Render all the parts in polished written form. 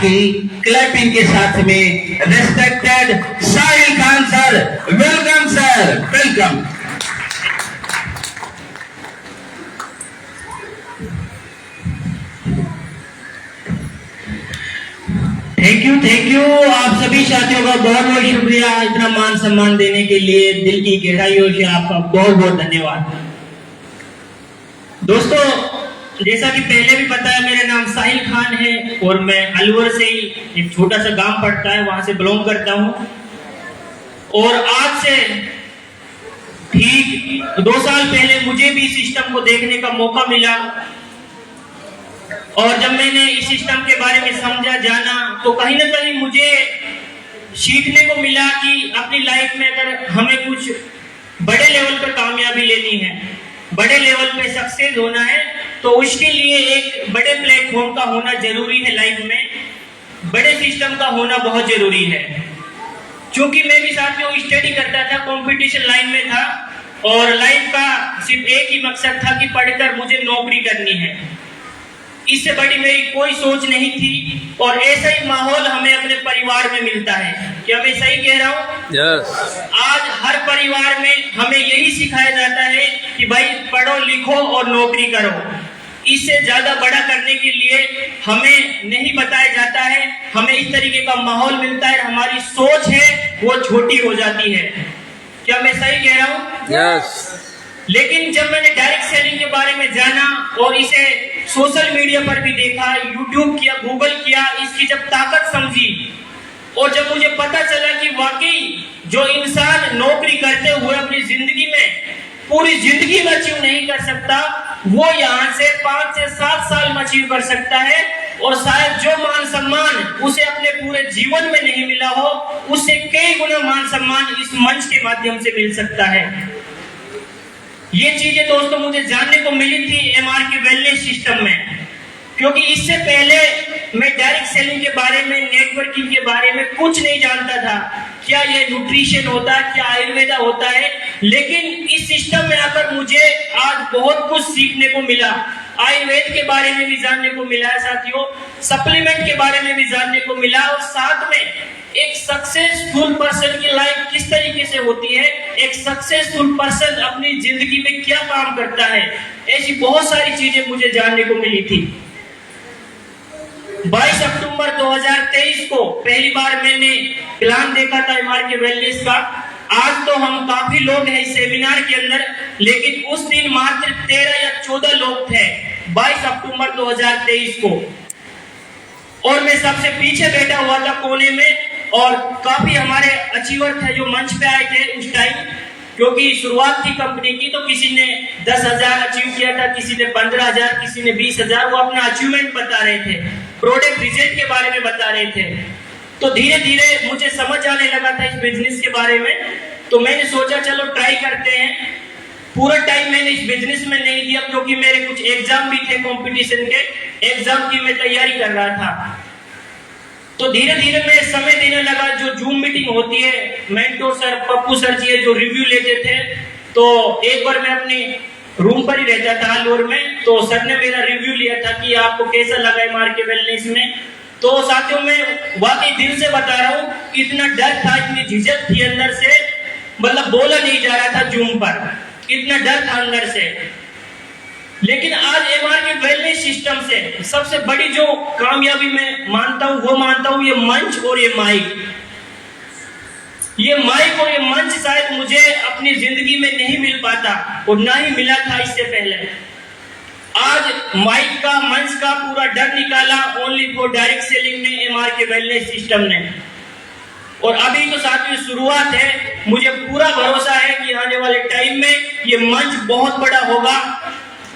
ताकि क्लैपिंग के साथ में respected Sahil Khan sir, welcome sir, welcome. Thank you आप सभी साथियों का बहुत बहुत शुक्रिया इतना मान सम्मान देने के लिए। दिल की गहराइयों से आपका बहुत बहुत धन्यवाद। दोस्तों, जैसा कि पहले भी बताया, मेरा नाम साहिल खान है और मैं अलवर से ही एक छोटा सा गांव पड़ता है, वहां से बिलोंग करता हूं। और आज से ठीक 2 साल पहले मुझे भी इस सिस्टम को देखने का मौका मिला और जब मैंने इस सिस्टम के बारे में समझा, जाना, तो कहीं ना कहीं मुझे सीखने को मिला कि अपनी लाइफ में अगर हमें कुछ बड़े लेवल पर कामयाबी लेनी है, बड़े लेवल पे सक्सेस होना है, तो उसके लिए एक बड़े प्लेटफॉर्म का होना जरूरी है। लाइफ में बड़े सिस्टम का होना बहुत जरूरी है। क्योंकि मैं भी साथियों स्टडी करता था, कंपटीशन लाइन में था और लाइफ का सिर्फ एक ही मकसद था कि पढ़कर मुझे नौकरी करनी है। इससे बड़ी मेरी कोई सोच नहीं थी और ऐसा ही माहौल हमें अपने परिवार में मिलता है। क्या मैं सही कह रहा हूँ? yes. आज हर परिवार में हमें यही सिखाया जाता है कि भाई पढ़ो लिखो और नौकरी करो। इससे ज्यादा बड़ा करने के लिए हमें नहीं बताया जाता है। हमें इस तरीके का माहौल मिलता है, हमारी सोच है वो छोटी हो जाती है। क्या मैं सही कह रहा हूँ? yes. लेकिन जब मैंने डायरेक्ट सेलिंग के बारे में जाना और इसे सोशल मीडिया पर भी देखा, यूट्यूब किया, गूगल किया, इसकी जब ताकत समझी और जब मुझे पता चला कि वाकई जो इंसान नौकरी करते हुए अपनी जिंदगी में पूरी जिंदगी में अचीव नहीं कर सकता, वो यहाँ से 5 से 7 साल में अचीव कर सकता है। और शायद जो मान सम्मान उसे अपने पूरे जीवन में नहीं मिला हो, उससे कई गुना मान सम्मान इस मंच के माध्यम से मिल सकता है। ये चीजें दोस्तों मुझे जानने को मिली थी एमआर के वेलनेस सिस्टम में, क्योंकि इससे पहले मैं डायरेक्ट सेलिंग के बारे में, नेटवर्किंग के बारे में कुछ नहीं जानता था। क्या ये न्यूट्रिशन होता है, क्या आयुर्वेदा होता है, लेकिन इस सिस्टम में आकर मुझे आज बहुत कुछ सीखने को मिला। आयुर्वेद के बारे में भी जानने को मिला है साथियों, सप्लीमेंट के बारे में भी जानने को मिला और साथ में एक सक्सेसफुल पर्सन की लाइफ किस तरीके से होती है, एक सक्सेसफुल पर्सन अपनी जिंदगी में क्या काम करता है, ऐसी बहुत सारी चीजें मुझे जानने को मिली थी। 22 अक्टूबर 2023 को पहली बार मैंने प्लान देखा था एमआर के वेलनेस का। आज तो हम काफी लोग हैं इस सेमिनार के अंदर, लेकिन उस दिन मात्र 13 या 14 लोग थे 22 अक्टूबर 2023 को। और मैं सबसे पीछे बैठा हुआ था कोने में और काफी हमारे अचीवर थे जो मंच पे आए थे उस टाइम, क्योंकि शुरुआत थी कंपनी की। तो किसी ने 10,000 अचीव किया था, किसी ने 15,000, किसी ने 20,000। वो अपना अचीवमेंट बता रहे थे, प्रोडक्ट रिजल्ट के बारे में बता रहे थे। तो धीरे धीरे मुझे समझ आने लगा था इस बिजनेस के बारे में, तो मैंने सोचा चलो ट्राई करते हैं। पूरा टाइम मैंने इस बिजनेस में नहीं दिया, क्योंकि मेरे कुछ एग्जाम भी थे कंपटीशन के, एग्जाम की मैं तैयारी कर रहा था। तो धीरे धीरे मैं समय देने लगा। जो जूम मीटिंग होती है, मेंटोर सर, पप्पू सर जी जो रिव्यू लेते थे, तो एक बार मैं अपनी रूम पर ही रहता था अलवर में, तो सर ने मेरा रिव्यू लिया था कि आपको कैसा लगा एमआर के वेलनेस में। तो साथियों मैं वाकई दिल से बता रहा हूँ, इतना डर था, इतनी झिझक थी अंदर से, मतलब बोला नहीं जा रहा था जूम पर, इतना डर था अंदर से। लेकिन आज एमआर के वेलनेस सिस्टम से सबसे बड़ी जो कामयाबी मैं मानता हूँ, वो मानता हूँ ये मंच और ये माइक। ये माइक और ये मंच शायद मुझे अपनी जिंदगी में नहीं मिल पाता और ना ही मिला था इससे पहले। आज माइक का, मंच का पूरा डर निकाला ओनली फॉर डायरेक्ट सेलिंग में एमआर के वेलनेस सिस्टम ने। और अभी तो साथियों शुरुआत है, मुझे पूरा भरोसा है कि आने वाले टाइम में ये मंच बहुत बड़ा होगा,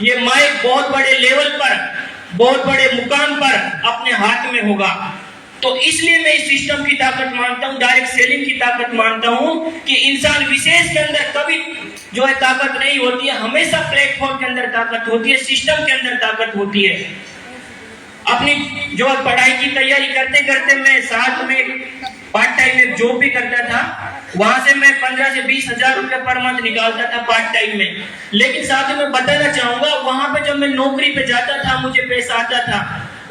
ये माइक बहुत बड़े लेवल पर, बहुत बड़े मुकाम पर अपने हाथ में होगा। तो इसलिए मैं इस सिस्टम की ताकत मानता हूँ, डायरेक्ट सेलिंग की ताकत मानता हूँ कि इंसान विशेष के अंदर कभी जो है ताकत नहीं होती है, हमेशा प्लेटफॉर्म के अंदर ताकत होती है, सिस्टम के अंदर ताकत होती है। अपनी जो पढ़ाई की तैयारी करते करते मैं साथ में पार्ट टाइम में जॉब भी करता था, वहां से मैं 15 से 20 हजार रुपए पर मंथ निकालता था पार्ट टाइम में। लेकिन साथ ही मैं बताना चाहूंगा, वहां पे जब मैं नौकरी पे जाता था मुझे पैसा आता था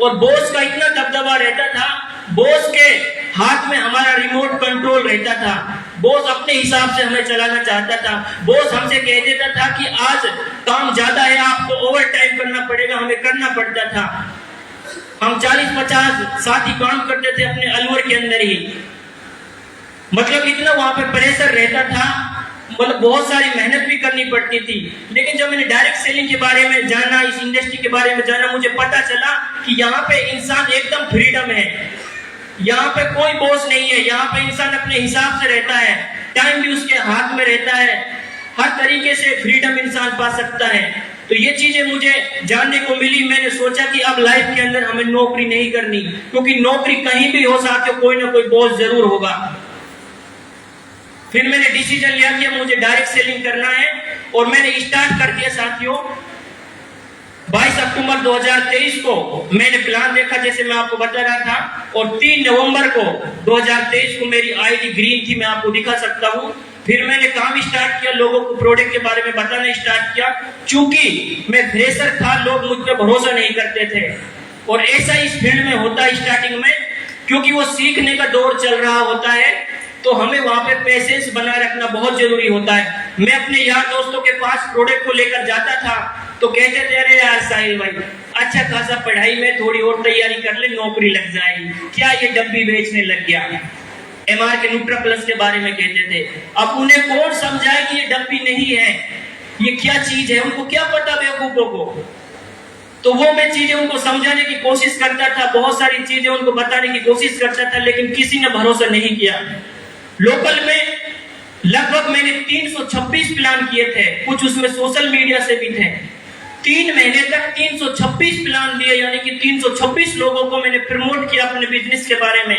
और बॉस का इतना दबदबा रहता था बॉस के हाथ में हमारा रिमोट कंट्रोल रहता था। बॉस अपने हिसाब से हमें चलाना चाहता था। बॉस हमसे कह देता था कि आज काम ज्यादा है, आपको ओवर टाइम करना पड़ेगा, हमें करना पड़ता था। हम 40-50 साथी काम करते थे अपने अलवर के अंदर ही। मतलब इतना वहां पे प्रेशर रहता था, मतलब बहुत सारी मेहनत भी करनी पड़ती थी। लेकिन जब मैंने डायरेक्ट सेलिंग के बारे में जाना, इस इंडस्ट्री के बारे में जाना, मुझे पता चला कि यहाँ पे इंसान एकदम फ्रीडम है। यहाँ पे कोई बॉस नहीं है, यहाँ पे इंसान अपने हिसाब से रहता है, टाइम भी उसके हाथ में रहता है, हर तरीके से फ्रीडम इंसान पा सकता है। तो ये चीजें मुझे जानने को मिली। मैंने सोचा कि अब लाइफ के अंदर हमें नौकरी नहीं करनी, क्योंकि नौकरी कहीं भी हो साथियों, कोई ना कोई बॉस जरूर होगा। फिर मैंने डिसीजन लिया कि मुझे डायरेक्ट सेलिंग करना है और मैंने स्टार्ट कर दिया साथियों। 22 अक्टूबर 2023 को मैंने प्लान देखा, जैसे मैं आपको बता रहा था, और 3 नवंबर को 2023 को मेरी आईडी ग्रीन थी, मैं आपको दिखा सकता हूं। फिर मैंने काम स्टार्ट किया, लोगों को प्रोडक्ट के बारे में बताना स्टार्ट किया। चूंकि मैं फ्रेशर था, लोग मुझ पर भरोसा नहीं करते थे, और ऐसा इस फील्ड में होता है स्टार्टिंग में, क्योंकि वो सीखने का दौर चल रहा होता है। तो हमें वहां पे पेशेंस बनाए रखना बहुत जरूरी होता है। मैं अपने यार दोस्तों के पास प्रोडक्ट को लेकर जाता था तो कहते थे, अरे यार साहिल भाई, अच्छा खासा पढ़ाई में थोड़ी और तैयारी कर ले, नौकरी लग जाएगी, क्या ये डब्बी बेचने लग गया। MR के न्यूट्रा प्लस के बारे में कहते थे। अब उन्हें कौन समझाए कि ये डब्बी नहीं है, ये क्या चीज है, उनको क्या पता बेवकूफों को। तो वो मैं चीजें उनको समझाने की कोशिश करता था, बहुत सारी चीजें उनको बताने की कोशिश करता था, लेकिन किसी ने भरोसा नहीं किया। लोकल में लगभग मैंने 326 प्लान किए थे, कुछ उसमें सोशल मीडिया से भी थे। 3 महीने तक 326 प्लान दिए, यानी कि 326 लोगों को मैंने प्रमोट किया अपने बिजनेस के बारे में।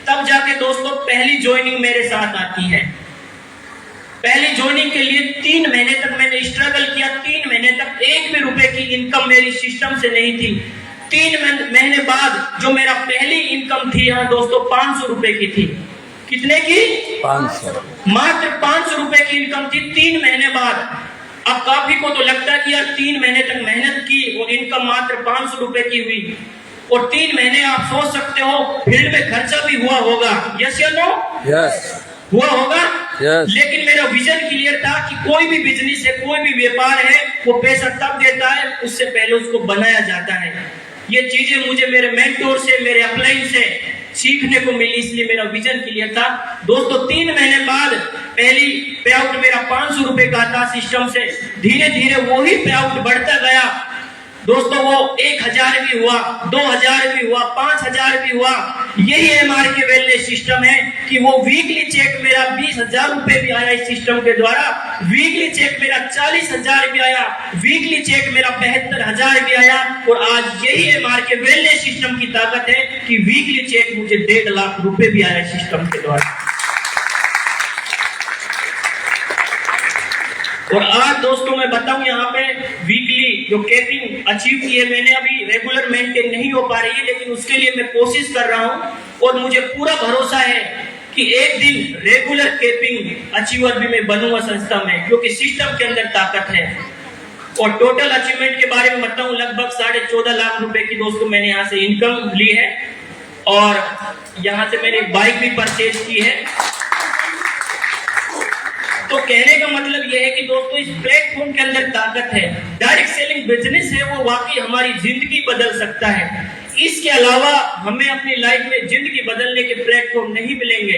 तब जाके दोस्तों पहली ज्वाइनिंग मेरे साथ आती है। पहली ज्वाइनिंग के लिए 3 महीने तक मैंने स्ट्रगल किया। 3 महीने तक 1 भी रुपए की इनकम मेरी सिस्टम से नहीं थी। 3 महीने बाद जो मेरा पहली इनकम थी यहाँ दोस्तों 500 रुपए की थी। कितने की? 500। मात्र 500 रुपए की इनकम थी 3 महीने बाद। अब काफी को तो लगता है कि यार 3 महीने तक मेहनत की और इनकम मात्र 500 रुपए की हुई। और 3 महीने आप सोच सकते हो फील्ड में खर्चा भी हुआ होगा, यस या नो? यस, हुआ होगा। yes. लेकिन मेरा विजन क्लियर था कि कोई भी बिजनेस है, कोई भी व्यापार है, वो पैसा तब देता है उससे पहले उसको बनाया जाता है। ये चीजें मुझे मेरे मेंटोर से, मेरे अपलाइन से सीखने को मिली, इसलिए मेरा विजन क्लियर था। दोस्तों 3 महीने बाद पहली पे आउट मेरा 500 रुपए का था सिस्टम से। धीरे धीरे वही पे आउट बढ़ता गया दोस्तों। वो 1000 भी हुआ, 2000 भी हुआ, 5000 भी हुआ। यही MR के वेलनेस सिस्टम है कि वो वीकली चेक मेरा 20,000 रुपए भी आया इस सिस्टम के द्वारा। वीकली चेक मेरा 40,000 भी आया, वीकली चेक मेरा 72,000 भी आया। और आज यही MR के वेलनेस सिस्टम की ताकत है कि वीकली चेक मुझे 1.5 लाख रुपए भी आया सिस्टम के द्वारा। और आज दोस्तों मैं बताऊं यहाँ पे वीकली जो कैपिंग अचीव की है मैंने, अभी रेगुलर मेंटेन नहीं हो पा रही है, लेकिन उसके लिए मैं कोशिश कर रहा हूं। और मुझे पूरा भरोसा है कि एक दिन रेगुलर कैपिंग अचीवर भी मैं बनूंगा संस्था में, क्योंकि सिस्टम के अंदर ताकत है। और टोटल अचीवमेंट के बारे में बताऊं, लगभग 14.5 लाख रुपए की दोस्तों मैंने यहाँ से इनकम ली है। और यहाँ से मैंने बाइक भी परचेज की है। तो कहने का मतलब यह है कि दोस्तों इस प्लेटफॉर्म के अंदर ताकत है। डायरेक्ट सेलिंग बिजनेस है, वो वाकई हमारी जिंदगी बदल सकता है। इसके अलावा हमें अपनी लाइफ में जिंदगी बदलने के प्लेटफॉर्म नहीं मिलेंगे।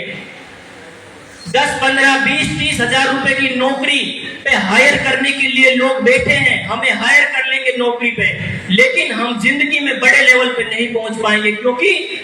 10, 15, 20, 30 हजार रुपए की नौकरी पे हायर करने के लिए लोग बैठे हैं, हमें हायर कर लेंगे नौकरी पे, लेकिन हम जिंदगी में बड़े लेवल पे नहीं पहुंच पाएंगे, क्योंकि